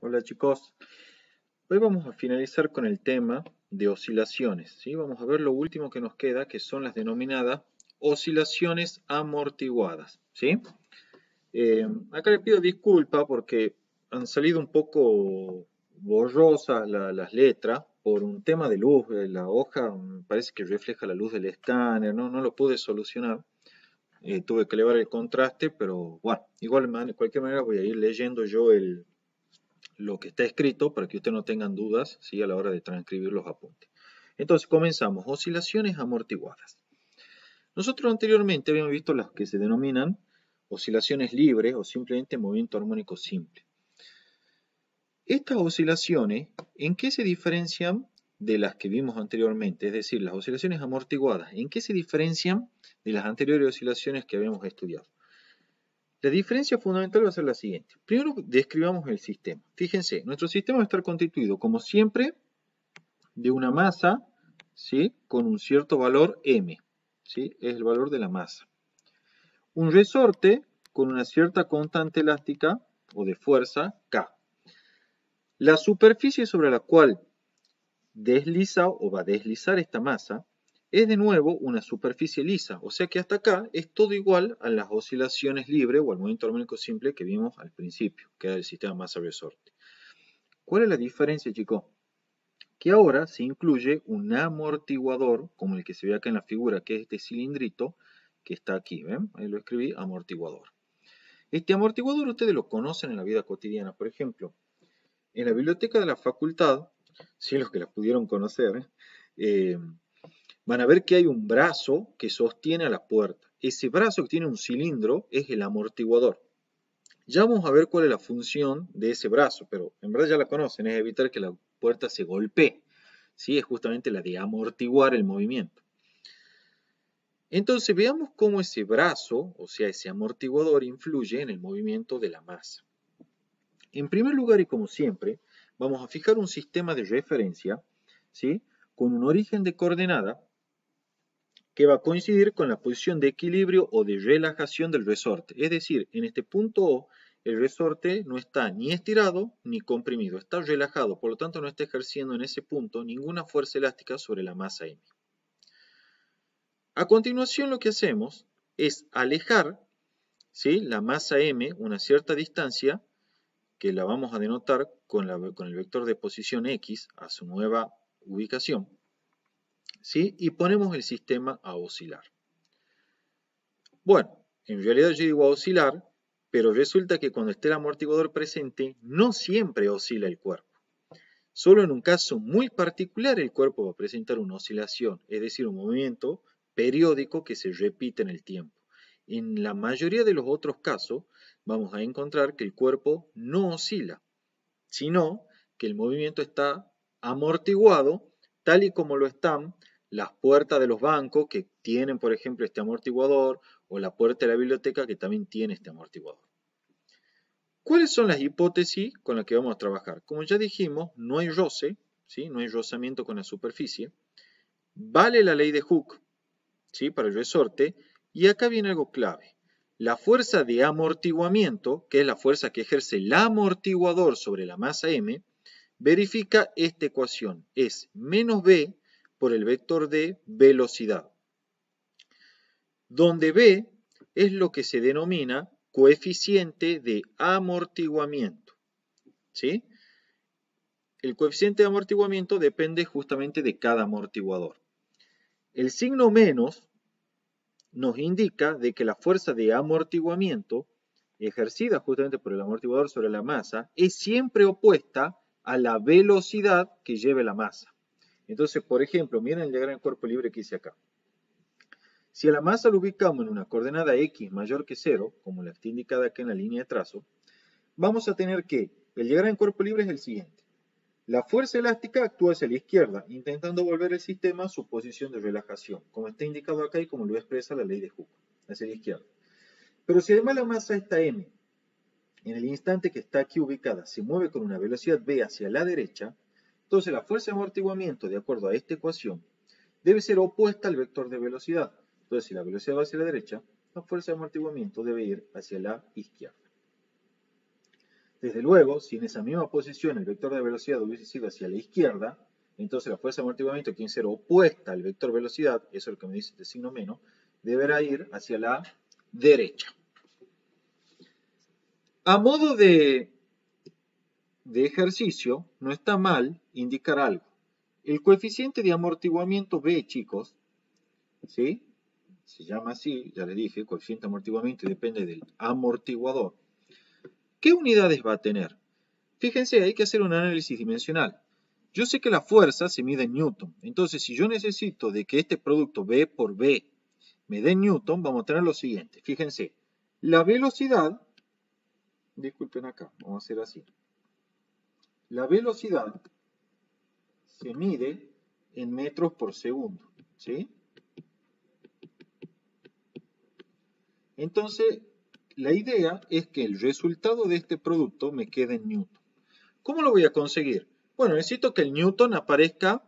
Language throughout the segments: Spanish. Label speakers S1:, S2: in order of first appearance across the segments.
S1: Hola chicos, hoy vamos a finalizar con el tema de oscilaciones, ¿sí? Vamos a ver lo último que nos queda, que son las denominadas oscilaciones amortiguadas, ¿sí? Acá le pido disculpa porque han salido un poco borrosas las letras por un tema de luz. La hoja parece que refleja la luz del escáner, no lo pude solucionar. Tuve que elevar el contraste, pero bueno, de cualquier manera voy a ir leyendo yo lo que está escrito para que ustedes no tengan dudas, ¿sí? A la hora de transcribir los apuntes. Entonces comenzamos. Oscilaciones amortiguadas. Nosotros anteriormente habíamos visto las que se denominan oscilaciones libres o simplemente movimiento armónico simple. Estas oscilaciones, ¿en qué se diferencian de las que vimos anteriormente? Es decir, las oscilaciones amortiguadas, ¿en qué se diferencian de las anteriores oscilaciones que habíamos estudiado? La diferencia fundamental va a ser la siguiente. Primero describamos el sistema. Fíjense, nuestro sistema va a estar constituido, como siempre, de una masa, ¿sí? Con un cierto valor m, ¿sí? Es el valor de la masa. Un resorte con una cierta constante elástica o de fuerza K. La superficie sobre la cual desliza o va a deslizar esta masa es de nuevo una superficie lisa, o sea que hasta acá es todo igual a las oscilaciones libres o al movimiento armónico simple que vimos al principio, que era el sistema masa-resorte. ¿Cuál es la diferencia, chicos? Que ahora se incluye un amortiguador, como el que se ve acá en la figura, que es este cilindrito que está aquí, ¿ven? Ahí lo escribí, amortiguador. Este amortiguador ustedes lo conocen en la vida cotidiana, por ejemplo, en la biblioteca de la facultad, si los que la pudieron conocer, eh, van a ver que hay un brazo que sostiene a la puerta. Ese brazo que tiene un cilindro es el amortiguador. Ya vamos a ver cuál es la función de ese brazo, pero en verdad ya la conocen, es evitar que la puerta se golpee. ¿Sí? Es justamente la de amortiguar el movimiento. Entonces veamos cómo ese brazo, o sea, ese amortiguador, influye en el movimiento de la masa. En primer lugar, y como siempre, vamos a fijar un sistema de referencia, ¿sí? Con un origen de coordenada que va a coincidir con la posición de equilibrio o de relajación del resorte. Es decir, en este punto O, el resorte no está ni estirado ni comprimido, está relajado, por lo tanto no está ejerciendo en ese punto ninguna fuerza elástica sobre la masa M. A continuación lo que hacemos es alejar, ¿sí? La masa M una cierta distancia, que la vamos a denotar con el vector de posición X a su nueva ubicación, ¿sí? Y ponemos el sistema a oscilar. Bueno, en realidad yo digo a oscilar, pero resulta que cuando esté el amortiguador presente, no siempre oscila el cuerpo. Solo en un caso muy particular el cuerpo va a presentar una oscilación, es decir, un movimiento periódico que se repite en el tiempo. En la mayoría de los otros casos vamos a encontrar que el cuerpo no oscila, sino que el movimiento está amortiguado tal y como lo están las puertas de los bancos que tienen, por ejemplo, este amortiguador, o la puerta de la biblioteca que también tiene este amortiguador. ¿Cuáles son las hipótesis con las que vamos a trabajar? Como ya dijimos, no hay roce, ¿sí? No hay rozamiento con la superficie. Vale la ley de Hooke, ¿sí? Para el resorte. Y acá viene algo clave. La fuerza de amortiguamiento, que es la fuerza que ejerce el amortiguador sobre la masa M, verifica esta ecuación. Es menos B por el vector de velocidad, donde B es lo que se denomina coeficiente de amortiguamiento, ¿sí? El coeficiente de amortiguamiento depende justamente de cada amortiguador. El signo menos nos indica de que la fuerza de amortiguamiento ejercida justamente por el amortiguador sobre la masa es siempre opuesta a la velocidad que lleve la masa. Entonces, por ejemplo, miren el diagrama de cuerpo libre que hice acá. Si a la masa lo ubicamos en una coordenada x mayor que 0, como la que está indicada acá en la línea de trazo, vamos a tener que el diagrama de cuerpo libre es el siguiente. La fuerza elástica actúa hacia la izquierda, intentando volver el sistema a su posición de relajación, como está indicado acá y como lo expresa la ley de Hooke, hacia la izquierda. Pero si además la masa está m, en el instante que está aquí ubicada, se mueve con una velocidad v hacia la derecha, entonces la fuerza de amortiguamiento, de acuerdo a esta ecuación, debe ser opuesta al vector de velocidad. Entonces, si la velocidad va hacia la derecha, la fuerza de amortiguamiento debe ir hacia la izquierda. Desde luego, si en esa misma posición el vector de velocidad hubiese sido hacia la izquierda, entonces la fuerza de amortiguamiento tiene que ser opuesta al vector velocidad, eso es lo que me dice este signo menos, deberá ir hacia la derecha. A modo de ejercicio, no está mal indicar algo. El coeficiente de amortiguamiento B, chicos, ¿sí? Se llama así, ya le dije, coeficiente de amortiguamiento y depende del amortiguador. ¿Qué unidades va a tener? Fíjense, hay que hacer un análisis dimensional. Yo sé que la fuerza se mide en Newton. Entonces, si yo necesito de que este producto B por B me dé Newton, vamos a tener lo siguiente. Fíjense, la velocidad, disculpen acá, vamos a hacer así. La velocidad se mide en metros por segundo, ¿sí? Entonces, la idea es que el resultado de este producto me quede en Newton. ¿Cómo lo voy a conseguir? Bueno, necesito que el Newton aparezca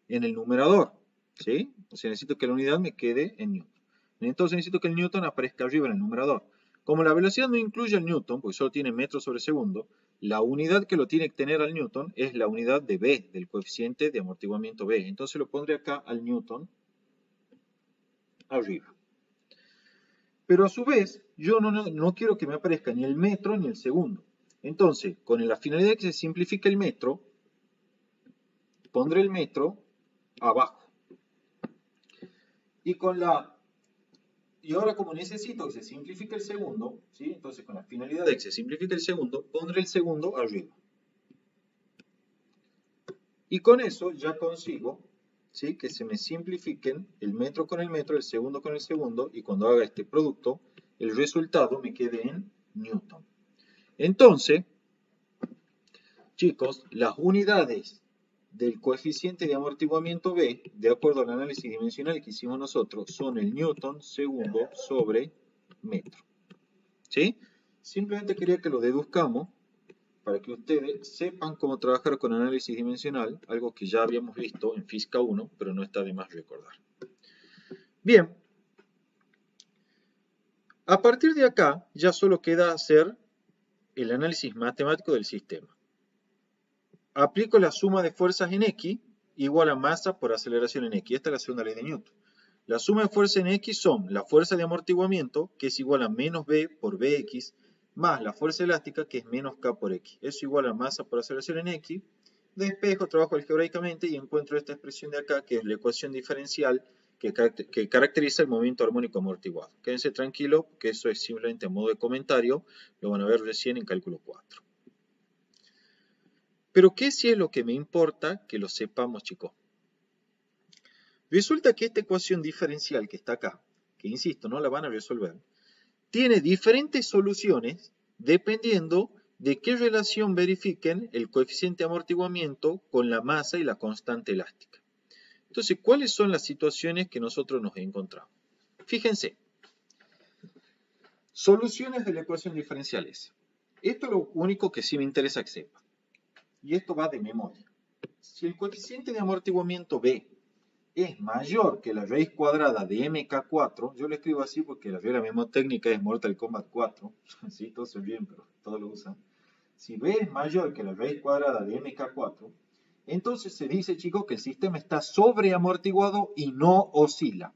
S1: en el numerador, ¿sí? O sea, necesito que la unidad me quede en Newton. Entonces necesito que el Newton aparezca arriba en el numerador. Como la velocidad no incluye el Newton, porque solo tiene metros sobre segundo, la unidad que lo tiene que tener al Newton es la unidad de B, del coeficiente de amortiguamiento B. Entonces lo pondré acá al Newton arriba. Pero a su vez, yo no quiero que me aparezca ni el metro ni el segundo. Entonces, con la finalidad de que se simplifique el metro, pondré el metro abajo. Y ahora como necesito que se simplifique el segundo, ¿sí? Entonces con la finalidad de que se simplifique el segundo, pondré el segundo arriba. Y con eso ya consigo, ¿sí?, que se me simplifiquen el metro con el segundo con el segundo, y cuando haga este producto, el resultado me quede en Newton. Entonces, chicos, las unidades del coeficiente de amortiguamiento B, de acuerdo al análisis dimensional que hicimos nosotros, son el Newton segundo sobre metro. ¿Sí? Simplemente quería que lo deduzcamos para que ustedes sepan cómo trabajar con análisis dimensional, algo que ya habíamos visto en Física 1, pero no está de más recordar. Bien, a partir de acá ya solo queda hacer el análisis matemático del sistema. Aplico la suma de fuerzas en X igual a masa por aceleración en X. Esta es la segunda ley de Newton. La suma de fuerzas en X son la fuerza de amortiguamiento, que es igual a menos B por Bx, más la fuerza elástica, que es menos K por X. Eso es igual a masa por aceleración en X. Despejo, trabajo algebraicamente y encuentro esta expresión de acá, que es la ecuación diferencial que caracteriza el movimiento armónico amortiguado. Quédense tranquilos, que eso es simplemente a modo de comentario. Lo van a ver recién en cálculo 4. Pero ¿qué sí es lo que me importa que lo sepamos, chicos? Resulta que esta ecuación diferencial que está acá, que insisto, no la van a resolver, tiene diferentes soluciones dependiendo de qué relación verifiquen el coeficiente de amortiguamiento con la masa y la constante elástica. Entonces, ¿cuáles son las situaciones que nosotros nos encontramos? Fíjense, soluciones de la ecuación diferencial S. Esto es lo único que sí me interesa que sepan. Y esto va de memoria. Si el coeficiente de amortiguamiento B es mayor que la raíz cuadrada de MK4, yo lo escribo así porque la regla mnemotécnica es Mortal Kombat 4, ¿sí? Todos se ríen, pero todos lo usan. Si B es mayor que la raíz cuadrada de MK4, entonces se dice, chicos, que el sistema está sobreamortiguado y no oscila.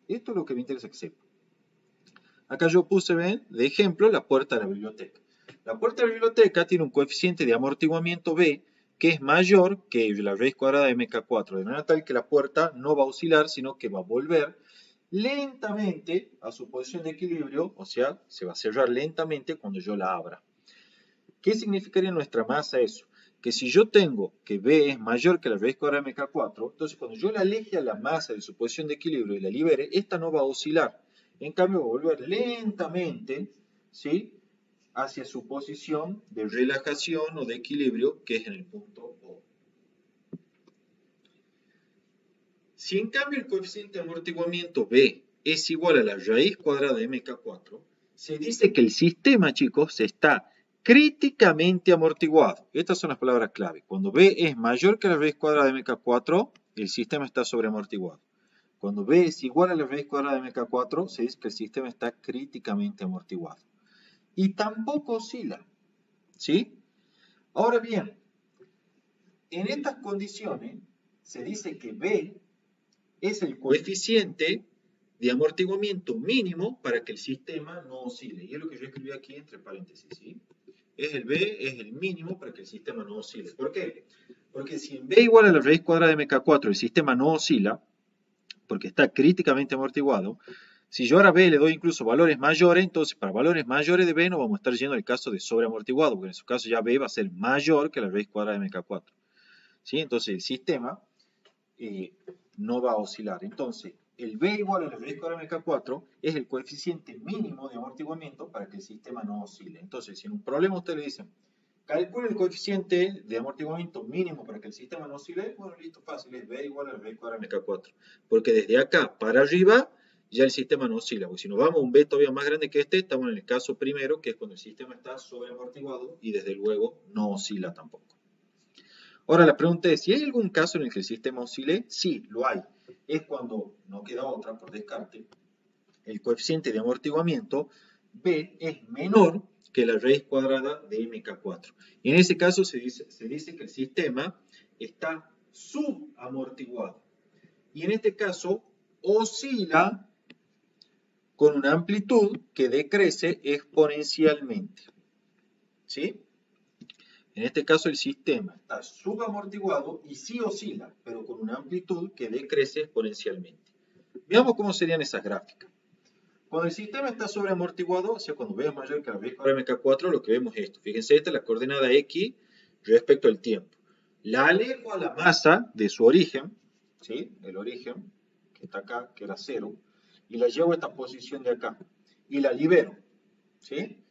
S1: Esto es lo que me interesa que sepan. Acá yo puse, ven, de ejemplo, la puerta de la biblioteca. La puerta de la biblioteca tiene un coeficiente de amortiguamiento B que es mayor que la raíz cuadrada de MK4, de manera tal que la puerta no va a oscilar, sino que va a volver lentamente a su posición de equilibrio, o sea, se va a cerrar lentamente cuando yo la abra. ¿Qué significaría en nuestra masa eso? Que si yo tengo que B es mayor que la raíz cuadrada de MK4, entonces cuando yo la aleje a la masa de su posición de equilibrio y la libere, esta no va a oscilar. En cambio, va a volver lentamente, ¿sí?, hacia su posición de relajación o de equilibrio, que es en el punto O. Si en cambio el coeficiente de amortiguamiento B es igual a la raíz cuadrada de MK4, se dice que el sistema, chicos, está críticamente amortiguado. Estas son las palabras clave. Cuando B es mayor que la raíz cuadrada de MK4, el sistema está sobreamortiguado. Cuando B es igual a la raíz cuadrada de MK4, se dice que el sistema está críticamente amortiguado. Y tampoco oscila. ¿sí? Ahora bien, en estas condiciones se dice que B es el coeficiente de amortiguamiento mínimo para que el sistema no oscile. Y es lo que yo escribí aquí entre paréntesis, ¿sí? El B es el mínimo para que el sistema no oscile. ¿Por qué? Porque si en B igual a la raíz cuadrada de MK4 el sistema no oscila, porque está críticamente amortiguado, si yo ahora a B le doy incluso valores mayores, entonces para valores mayores de B no vamos a estar yendo al caso de sobreamortiguado, porque en su caso ya B va a ser mayor que la raíz cuadrada de MK4. ¿Sí? Entonces el sistema no va a oscilar. Entonces, el B igual a la raíz cuadrada de MK4 es el coeficiente mínimo de amortiguamiento para que el sistema no oscile. Entonces, si en un problema ustedes le dicen, calcule el coeficiente de amortiguamiento mínimo para que el sistema no oscile, bueno, listo, fácil, es B igual a la raíz cuadrada de MK4. Porque desde acá para arriba ya el sistema no oscila. Porque si nos vamos a un B todavía más grande que este, estamos en el caso primero, que es cuando el sistema está sobreamortiguado y desde luego no oscila tampoco. Ahora la pregunta es, ¿si hay algún caso en el que el sistema oscile? Sí, lo hay. Es cuando no queda otra, por descarte, el coeficiente de amortiguamiento B es menor que la raíz cuadrada de MK4. Y en ese caso se dice que el sistema está subamortiguado. Y en este caso oscila con una amplitud que decrece exponencialmente. ¿Sí? En este caso el sistema está subamortiguado y sí oscila, pero con una amplitud que decrece exponencialmente. Veamos cómo serían esas gráficas. Cuando el sistema está sobreamortiguado, o sea, cuando B es mayor que la raíz cuadrada de MK4, lo que vemos es esto. Fíjense, esta es la coordenada X respecto al tiempo. La alejo a la masa de su origen, ¿sí? El origen, que está acá, que era 0, y la llevo a esta posición de acá. Y la libero, ¿sí?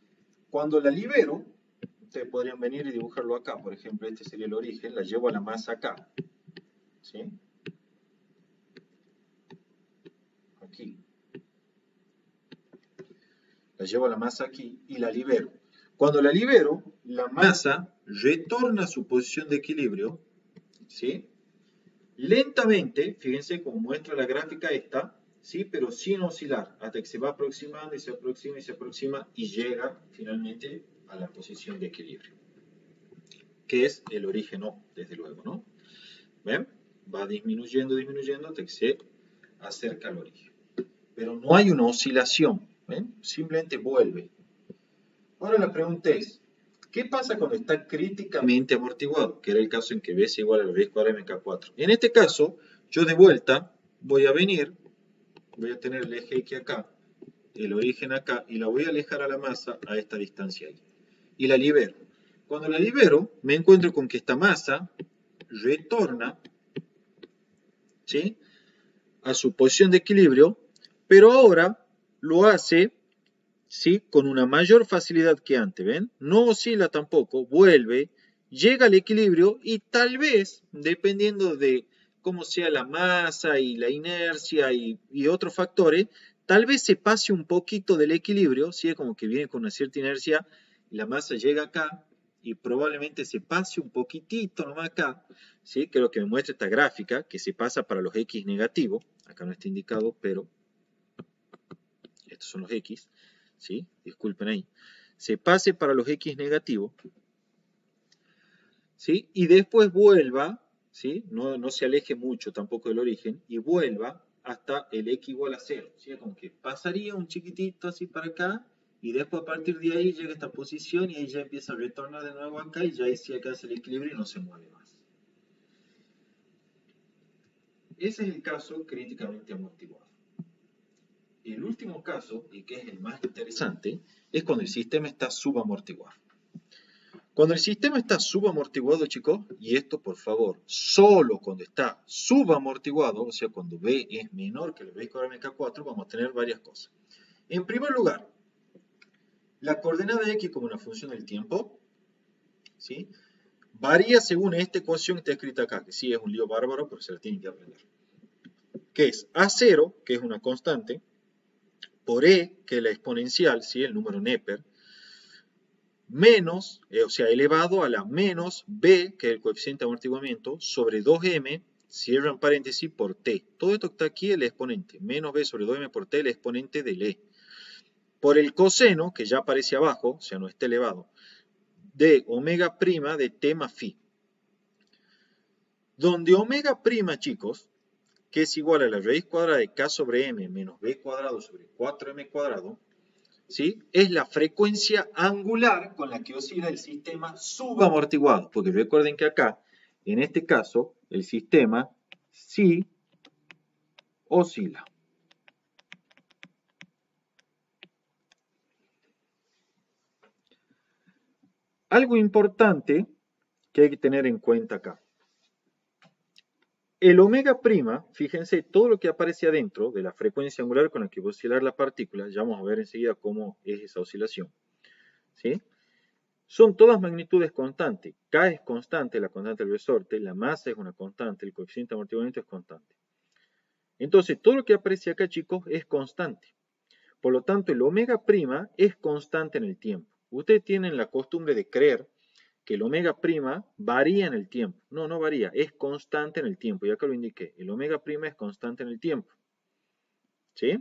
S1: Cuando la libero, ustedes podrían venir y dibujarlo acá, por ejemplo, este sería el origen, la llevo a la masa acá, ¿sí? Aquí. La llevo a la masa aquí y la libero. Cuando la libero, la masa retorna a su posición de equilibrio, ¿sí? Lentamente, fíjense como muestra la gráfica esta, ¿sí? Pero sin oscilar, hasta que se va aproximando y se aproxima y se aproxima y llega finalmente a la posición de equilibrio, que es el origen O, desde luego, ¿no? ¿Ven? Va disminuyendo, disminuyendo hasta que se acerca al origen. Pero no hay una oscilación, ¿ven? Simplemente vuelve. Ahora la pregunta es, ¿qué pasa cuando está críticamente amortiguado? Que era el caso en que B es igual a la raíz cuadrada de MK4. En este caso, yo de vuelta voy a venir, voy a tener el eje X acá, el origen acá, y la voy a alejar a la masa a esta distancia ahí. Y la libero. Cuando la libero, me encuentro con que esta masa retorna, ¿sí?, a su posición de equilibrio, pero ahora lo hace, ¿sí?, con una mayor facilidad que antes, ¿ven? No oscila tampoco, vuelve, llega al equilibrio y tal vez, dependiendo de cómo sea la masa y la inercia y otros factores, tal vez se pase un poquito del equilibrio, ¿sí? Como que viene con una cierta inercia y la masa llega acá y probablemente se pase un poquitito nomás acá, ¿sí? Creo que me muestra esta gráfica que se pasa para los X negativos, acá no está indicado, pero estos son los X, ¿sí? Disculpen ahí. Se pase para los X negativos, ¿sí? Y después vuelva, ¿sí? No se aleje mucho tampoco del origen, y vuelva hasta el X igual a 0, ¿sí? Como que pasaría un chiquitito así para acá, y después a partir de ahí llega a esta posición y ahí ya empieza a retornar de nuevo acá y ya ahí sí alcanza el equilibrio y no se mueve más. Ese es el caso críticamente amortiguado. El último caso, y que es el más interesante, es cuando el sistema está subamortiguado. Cuando el sistema está subamortiguado, chicos, y esto por favor, solo cuando está subamortiguado, o sea, cuando B es menor que la raíz cuadrada de MK4, vamos a tener varias cosas. En primer lugar, la coordenada X como una función del tiempo, ¿sí?, varía según esta ecuación que está escrita acá, que sí es un lío bárbaro, pero se la tienen que aprender. Que es A0, que es una constante, por E, que es la exponencial, ¿sí?, el número Neper, menos, o sea, elevado a la menos B, que es el coeficiente de amortiguamiento, sobre 2M, cierran paréntesis, por T. Todo esto que está aquí es el exponente, menos B sobre 2M por T, el exponente del E. Por el coseno, que ya aparece abajo, o sea, no está elevado, de omega prima de t más phi. Donde omega prima, chicos, que es igual a la raíz cuadrada de k sobre m menos b cuadrado sobre 4m cuadrado, ¿sí? Es la frecuencia angular con la que oscila el sistema subamortiguado. Porque recuerden que acá, en este caso, el sistema sí oscila. Algo importante que hay que tener en cuenta acá. El omega prima, fíjense, todo lo que aparece adentro de la frecuencia angular con la que va a oscilar la partícula, ya vamos a ver enseguida cómo es esa oscilación, ¿sí? Son todas magnitudes constantes. K es constante, la constante del resorte, la masa es una constante, el coeficiente de amortiguamiento es constante. Entonces, todo lo que aparece acá, chicos, es constante. Por lo tanto, el omega prima es constante en el tiempo. Ustedes tienen la costumbre de creer que el omega prima varía en el tiempo. No, no varía, es constante en el tiempo. Y acá lo indiqué, el omega prima es constante en el tiempo. ¿Sí?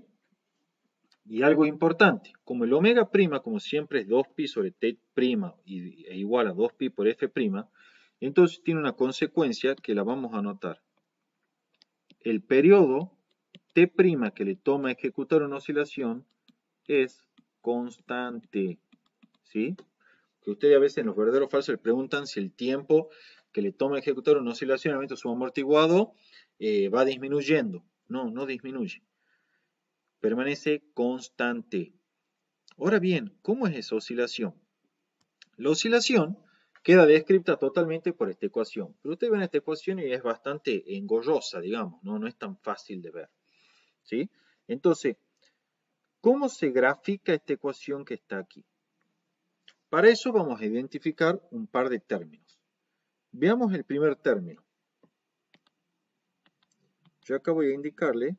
S1: Y algo importante, como el omega prima, como siempre es 2pi sobre t prima e igual a 2pi por f prima, entonces tiene una consecuencia que la vamos a anotar. El periodo t prima que le toma ejecutar una oscilación es constante. ¿Sí? Que ustedes a veces en los verdaderos o falsos le preguntan si el tiempo que le toma ejecutar una oscilación en el momento subamortiguado va disminuyendo. No, no disminuye. Permanece constante. Ahora bien, ¿cómo es esa oscilación? La oscilación queda descrita totalmente por esta ecuación. Pero ustedes ven esta ecuación y es bastante engorrosa, digamos, no es tan fácil de ver. ¿Sí? Entonces, ¿cómo se grafica esta ecuación que está aquí? Para eso vamos a identificar un par de términos. Veamos el primer término. Yo acá voy a indicarle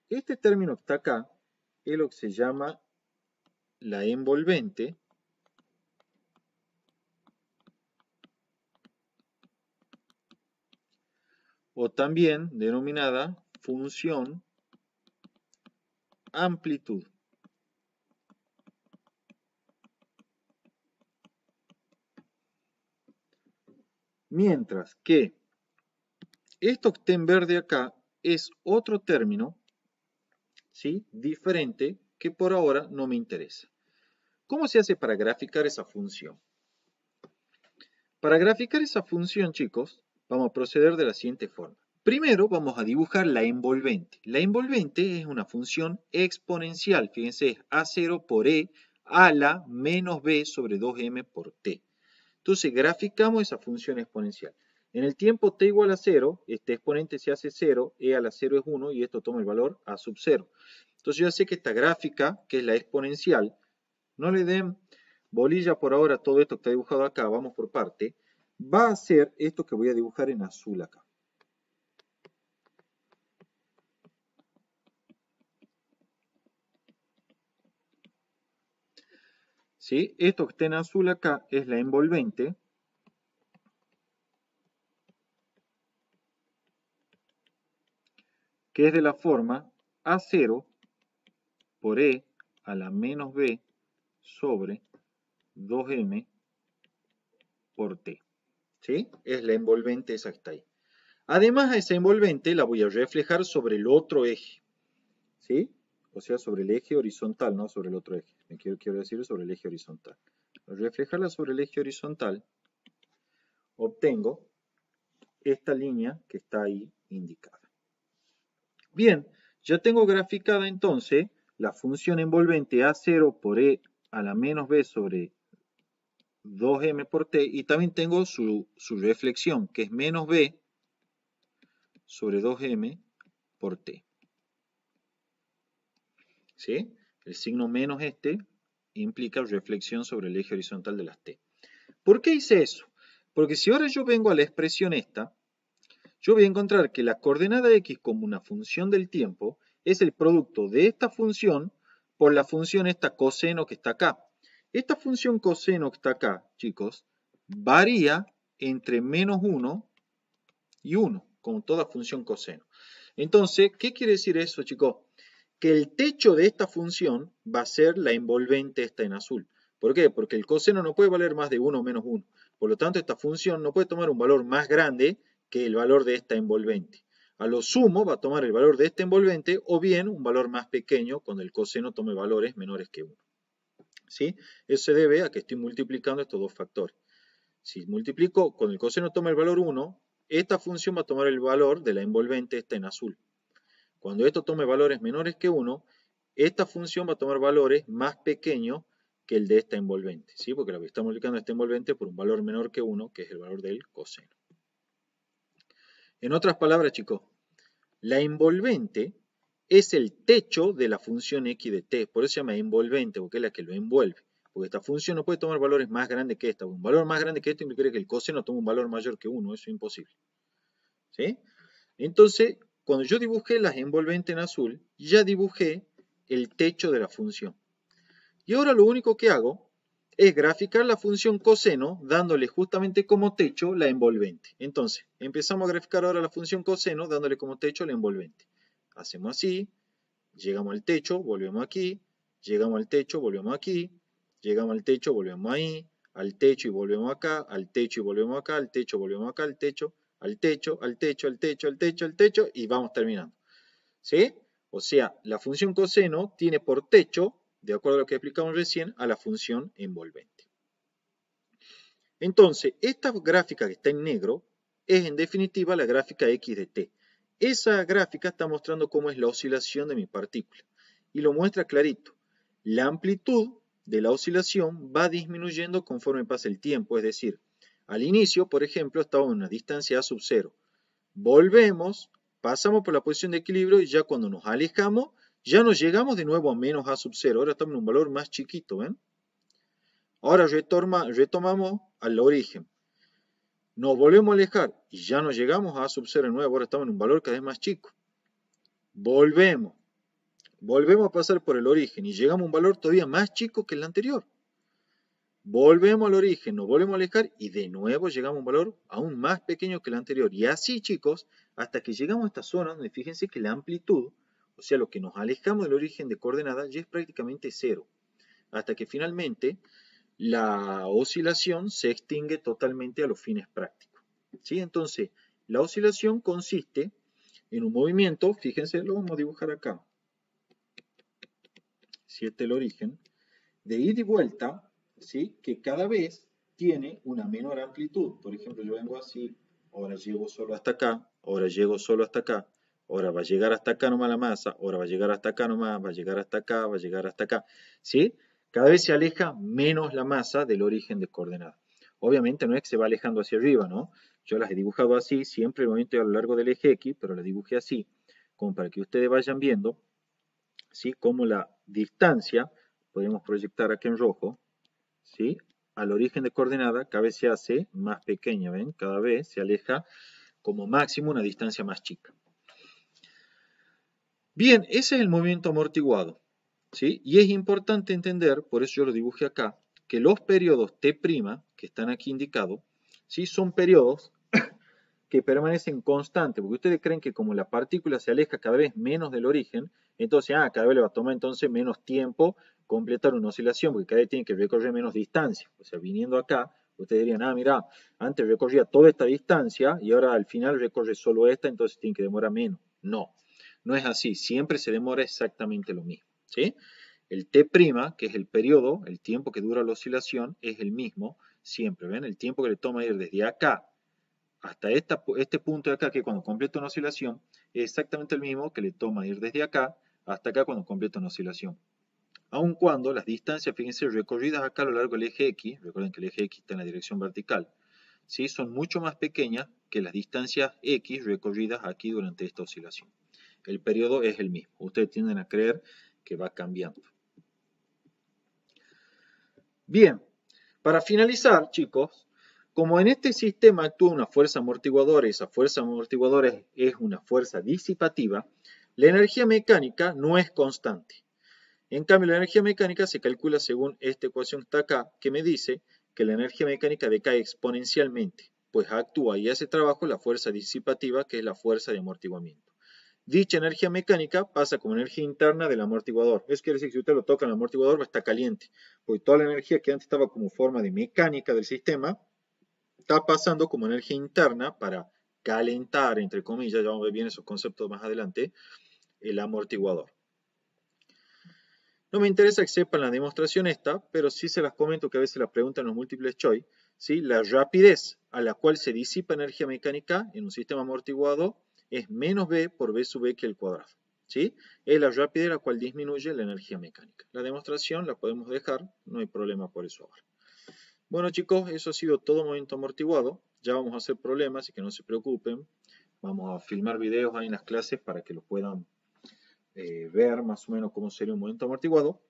S1: este término que está acá es lo que se llama la envolvente o también denominada función amplitud. Mientras que esto que está en verde acá es otro término, ¿sí? Diferente, que por ahora no me interesa. ¿Cómo se hace para graficar esa función? Para graficar esa función, chicos, vamos a proceder de la siguiente forma. Primero vamos a dibujar la envolvente. La envolvente es una función exponencial. Fíjense, es A0 por E a la menos B sobre 2M por T. Entonces graficamos esa función exponencial. En el tiempo t igual a 0, este exponente se hace 0, e a la 0 es 1 y esto toma el valor a sub 0. Entonces yo ya sé que esta gráfica, que es la exponencial, no le den bolilla por ahora a todo esto que está dibujado acá, vamos por parte, va a ser esto que voy a dibujar en azul acá. ¿Sí? Esto que está en azul acá es la envolvente. Que es de la forma A0 por E a la menos B sobre 2M por T. ¿Sí? Es la envolvente esa que está ahí. Además, a esa envolvente la voy a reflejar sobre el otro eje. ¿Sí? O sea, sobre el eje horizontal, no sobre el otro eje. Me quiero decir sobre el eje horizontal. Al reflejarla sobre el eje horizontal, obtengo esta línea que está ahí indicada. Bien, ya tengo graficada entonces la función envolvente A0 por E a la menos B sobre 2M por T y también tengo su reflexión, que es menos B sobre 2M por T. ¿Sí? El signo menos este implica reflexión sobre el eje horizontal de las T. ¿Por qué hice eso? Porque si ahora yo vengo a la expresión esta, yo voy a encontrar que la coordenada X como una función del tiempo es el producto de esta función por la función esta coseno que está acá. Esta función coseno que está acá, chicos, varía entre menos 1 y 1, como toda función coseno. Entonces, ¿qué quiere decir eso, chicos? que el techo de esta función va a ser la envolvente esta en azul. ¿Por qué? Porque el coseno no puede valer más de 1 menos 1. Por lo tanto, esta función no puede tomar un valor más grande que el valor de esta envolvente. A lo sumo va a tomar el valor de esta envolvente o bien un valor más pequeño cuando el coseno tome valores menores que 1. ¿Sí? Eso se debe a que estoy multiplicando estos dos factores. Si multiplico, cuando el coseno toma el valor 1, esta función va a tomar el valor de la envolvente esta en azul. Cuando esto tome valores menores que 1, esta función va a tomar valores más pequeños que el de esta envolvente, ¿sí? Porque la que está multiplicando esta envolvente por un valor menor que 1, que es el valor del coseno. En otras palabras, chicos, la envolvente es el techo de la función x de t. Por eso se llama envolvente, porque es la que lo envuelve. Porque esta función no puede tomar valores más grandes que esta. Un valor más grande que esto implicaría que el coseno tome un valor mayor que 1. Eso es imposible. ¿Sí? Entonces, cuando yo dibujé las envolventes en azul, ya dibujé el techo de la función. Y ahora lo único que hago es graficar la función coseno dándole justamente como techo la envolvente. Entonces, empezamos a graficar ahora la función coseno dándole como techo la envolvente. Hacemos así, llegamos al techo, volvemos aquí, llegamos al techo, volvemos aquí, llegamos al techo, volvemos ahí, al techo y volvemos acá, al techo y volvemos acá, al techo, volvemos acá, al techo, al techo, al techo, al techo, al techo, al techo y vamos terminando. ¿Sí? O sea, la función coseno tiene por techo, de acuerdo a lo que explicamos recién, a la función envolvente. Entonces, esta gráfica que está en negro es en definitiva la gráfica x de t. Esa gráfica está mostrando cómo es la oscilación de mi partícula. Y lo muestra clarito. La amplitud de la oscilación va disminuyendo conforme pasa el tiempo. Es decir, al inicio, por ejemplo, estaba en una distancia a sub 0. Volvemos, pasamos por la posición de equilibrio y ya cuando nos alejamos, ya nos llegamos de nuevo a menos a sub 0. Ahora estamos en un valor más chiquito, ¿ven? Ahora retomamos al origen. Nos volvemos a alejar y ya no llegamos a sub 0 de nuevo, ahora estamos en un valor cada vez más chico. Volvemos a pasar por el origen y llegamos a un valor todavía más chico que el anterior. Volvemos al origen, nos volvemos a alejar y de nuevo llegamos a un valor aún más pequeño que el anterior. Y así, chicos, hasta que llegamos a esta zona donde fíjense que la amplitud, o sea, lo que nos alejamos del origen de coordenada, ya es prácticamente cero. Hasta que finalmente la oscilación se extingue totalmente a los fines prácticos. ¿Sí? Entonces, la oscilación consiste en un movimiento, fíjense, lo vamos a dibujar acá. Si este es el origen, de ida y vuelta, ¿sí? Que cada vez tiene una menor amplitud. Por ejemplo, yo vengo así, ahora llego solo hasta acá, ahora llego solo hasta acá, ahora va a llegar hasta acá nomás la masa, ahora va a llegar hasta acá nomás, va a llegar hasta acá, va a llegar hasta acá. ¿Sí? Cada vez se aleja menos la masa del origen de coordenada. Obviamente no es que se va alejando hacia arriba, ¿no? Yo las he dibujado así, siempre el movimiento a lo largo del eje X, pero las dibujé así, como para que ustedes vayan viendo, ¿sí? Cómo la distancia, podemos proyectar aquí en rojo, ¿sí? Al origen de coordenada cada vez se hace más pequeña, ¿ven? Cada vez se aleja como máximo una distancia más chica. Bien, ese es el movimiento amortiguado, ¿sí? Y es importante entender, por eso yo lo dibujé acá, que los periodos T', que están aquí indicados, ¿sí? Son periodos que permanecen constantes, porque ustedes creen que como la partícula se aleja cada vez menos del origen, entonces cada vez le va a tomar entonces menos tiempo completar una oscilación, porque cada vez tiene que recorrer menos distancia. O sea, viniendo acá, ustedes dirían, mira, antes recorría toda esta distancia y ahora al final recorre solo esta, entonces tiene que demorar menos. No, no es así, siempre se demora exactamente lo mismo, ¿sí? El T', que es el periodo, el tiempo que dura la oscilación, es el mismo siempre, ¿ven? El tiempo que le toma ir desde acá hasta este punto de acá, que cuando completa una oscilación, es exactamente el mismo que le toma ir desde acá hasta acá cuando completa una oscilación. Aun cuando las distancias, fíjense, recorridas acá a lo largo del eje X, recuerden que el eje X está en la dirección vertical, ¿sí? Son mucho más pequeñas que las distancias X recorridas aquí durante esta oscilación. El periodo es el mismo. Ustedes tienden a creer que va cambiando. Bien, para finalizar, chicos, como en este sistema actúa una fuerza amortiguadora y esa fuerza amortiguadora es una fuerza disipativa, la energía mecánica no es constante. En cambio, la energía mecánica se calcula según esta ecuación que está acá, que me dice que la energía mecánica decae exponencialmente, pues actúa y hace trabajo la fuerza disipativa, que es la fuerza de amortiguamiento. Dicha energía mecánica pasa como energía interna del amortiguador. Eso quiere decir que si usted lo toca en el amortiguador va a estar caliente, porque toda la energía que antes estaba como forma de mecánica del sistema está pasando como energía interna para calentar, entre comillas, ya vamos a ver bien esos conceptos más adelante, el amortiguador. No me interesa que sepan la demostración esta, pero sí se las comento que a veces la preguntan en los múltiples choice, ¿sí? La rapidez a la cual se disipa energía mecánica en un sistema amortiguado es menos B por B sub E que el cuadrado, ¿sí? Es la rapidez a la cual disminuye la energía mecánica. La demostración la podemos dejar, no hay problema por eso ahora. Bueno chicos, eso ha sido todo movimiento amortiguado. Ya vamos a hacer problemas, así que no se preocupen. Vamos a filmar videos ahí en las clases para que lo puedan ver más o menos cómo sería un movimiento amortiguado.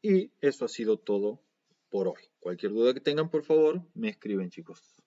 S1: Y eso ha sido todo por hoy. Cualquier duda que tengan, por favor, me escriben, chicos.